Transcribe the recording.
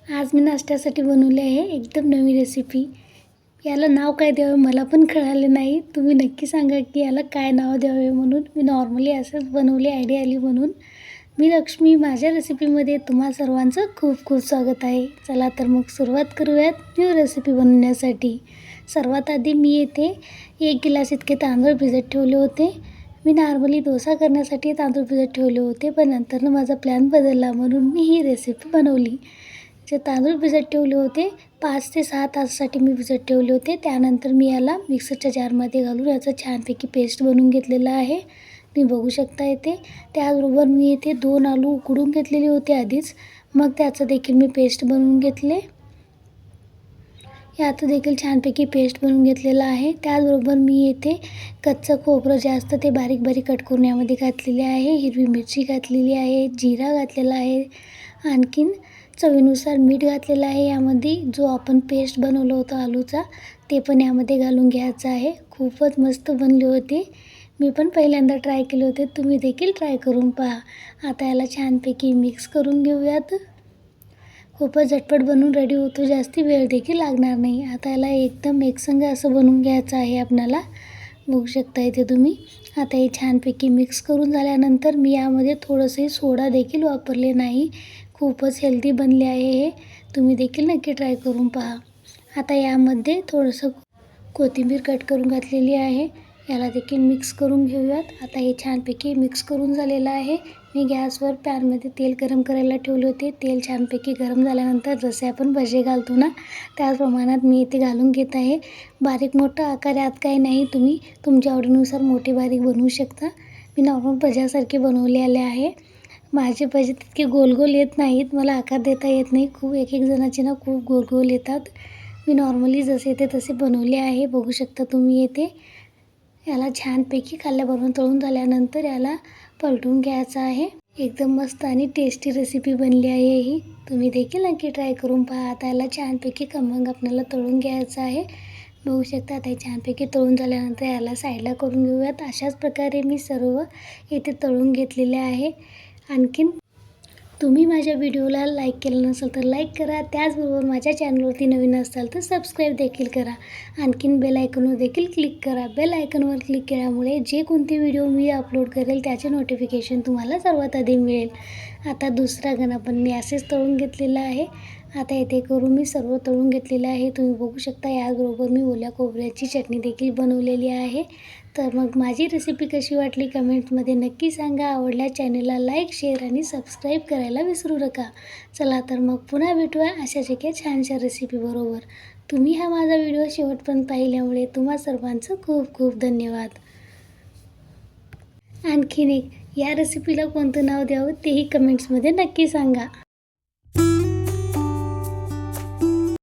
आज मी नाश्त्यासाठी बनवली आहे एकदम नवीन रेसिपी. याला नाव काय द्यावे मला पण कळाले नाही. तुम्ही नक्की सांगा की याला काय नाव द्यावे म्हणून. मी नॉर्मली असंच बनवली, आयडिया आली म्हणून. मी लक्ष्मी, माझ्या रेसिपीमध्ये तुम्हा सर्वांचं खूप खूप स्वागत आहे. चला तर मग सुरुवात करूयात न्यू रेसिपी बनवण्यासाठी. सर्वात आधी मी येथे 1 गिलास इतके तांदूळ भिजत ठेवले होते. मी नॉर्मली डोसा करण्यासाठी तांदूळ भिजत ठेवले होते, पण नंतर माझा प्लॅन बदलला म्हणून मी ही रेसिपी बनवली. जे तांदूळ भिजत ठेवले होते 5 ते 6 तासासाठी मी भिजत ठेवले होते. त्यानंतर मी याला मिक्सरच्या जारमध्ये घालून याचं छानपैकी पेस्ट बनवून घेतलेलं आहे. तुम्ही बघू शकता इथे. त्याचबरोबर मी इथे 2 आलू उकडून घेतलेले होते आधीच, मग त्याचं देखील मी पेस्ट बनवून घेतले. याचं देखील छानपैकी पेस्ट बनवून घेतलेलं आहे. त्याचबरोबर मी येथे कच्चं खोबरं जे असतं ते बारीक बारीक कट करून यामध्ये घातलेले आहे. हिरवी मिरची घातलेली आहे, जिरा घातलेला आहे, आणखीन चवीनुसार मीठ घातलेलं आहे. यामध्ये जो आपण पेस्ट बनवलं होतं आलूचा ते पण यामध्ये घालून घ्यायचं आहे. खूपच मस्त बनले होते. मी पण पहिल्यांदा ट्राय केले होते, तुम्ही देखील ट्राय करून पहा. आता याला छानपैकी मिक्स करून घेऊयात. खूपच झटपट बनवून रेडी होतो, जास्ती वेळ देखील लागणार नाही. आता याला एकदम एकसंग असं बनवून घ्यायचं आहे आपल्याला. बघू शकता इथे तुम्ही. आता हे छानपैकी मिक्स करून झाल्यानंतर मी यामध्ये थोडंसंही सोडा देखील वापरले नाही. खूपच हेल्दी बनले आहे हे. तुम्ही देखील नक्की ट्राय करून पहा. आता यामध्ये थोडंसं कोथिंबीर कट करून घातलेली आहे. याला देखील मिक्स करून घेऊयात. आता हे छानपैकी मिक्स करून झालेलं आहे. मी गॅसवर पॅनमध्ये तेल गरम करायला ठेवले होते. तेल छानपैकी गरम झाल्यानंतर जसे आपण भजे घालतो ना, त्याच प्रमाणात मी इथे घालून घेत आहे. बारीक मोठा आकार यात काही नाही, तुम्ही तुमच्या आवडीनुसार मोठे बारीक बनवू शकता. मी नॉर्मल भज्यासारखे बनवलेले आहे. माझे भजे तितके गोल गोल येत नाहीत, मला आकार देता येत नाही. खूप एक जणांचे ना खूप गोल गोल येतात. मी नॉर्मली जसे येते तसे बनवले आहे. बघू शकता तुम्ही येते. याला छानपैकी खाल्ल्याबरोबर तळून झाल्यानंतर याला पलटून घ्यायचं आहे. एकदम मस्त आणि टेस्टी रेसिपी बनली आहे ही. तुम्ही देखील नक्की ट्राय करून पहा. आता याला छानपैकी खमंग आपल्याला तळून घ्यायचं आहे. बघू शकता आता छानपैकी तळून झाल्यानंतर याला साईडला करून घेऊयात. अशाच प्रकारे मी सर्व इथे तळून घेतलेले आहे. आणखीन तुम्ही माझ्या व्हिडिओला लाईक केलं नसेल तर लाईक करा. त्याचबरोबर माझ्या चॅनलवरती नवीन असाल तर सबस्क्राईब देखील करा. आणखीन बेल आयकॉनवर देखील क्लिक करा. बेल आयकॉनवर क्लिक केल्यामुळे जे कोणते व्हिडिओ मी अपलोड करेल त्याचे नोटिफिकेशन तुम्हाला सर्वात आधी मिळेल. आता दुसरा गणा पण मी असेच तळून घेतलेला आहे. आता येथे करून मी सर्व तळून घेतलेलं आहे. तुम्ही बघू शकता. याचबरोबर मी ओल्या खोबऱ्याची चटणी देखील बनवलेली आहे. तर मग माझी रेसिपी कशी वाटली कमेंट्समध्ये नक्की सांगा. आवडल्या चॅनलला लाईक, शेअर आणि सबस्क्राईब करायला विसरू नका. चला तर मग पुन्हा भेटूया अशाच एका छानशा रेसिपीबरोबर. तुम्ही हा माझा व्हिडिओ शेवटपर्यंत पाहिल्यामुळे तुम्हा सर्वांचं खूप खूप धन्यवाद. आणखीन एक, या रेसिपीला कोणतं नाव द्यावं तेही कमेंट्समध्ये नक्की सांगा.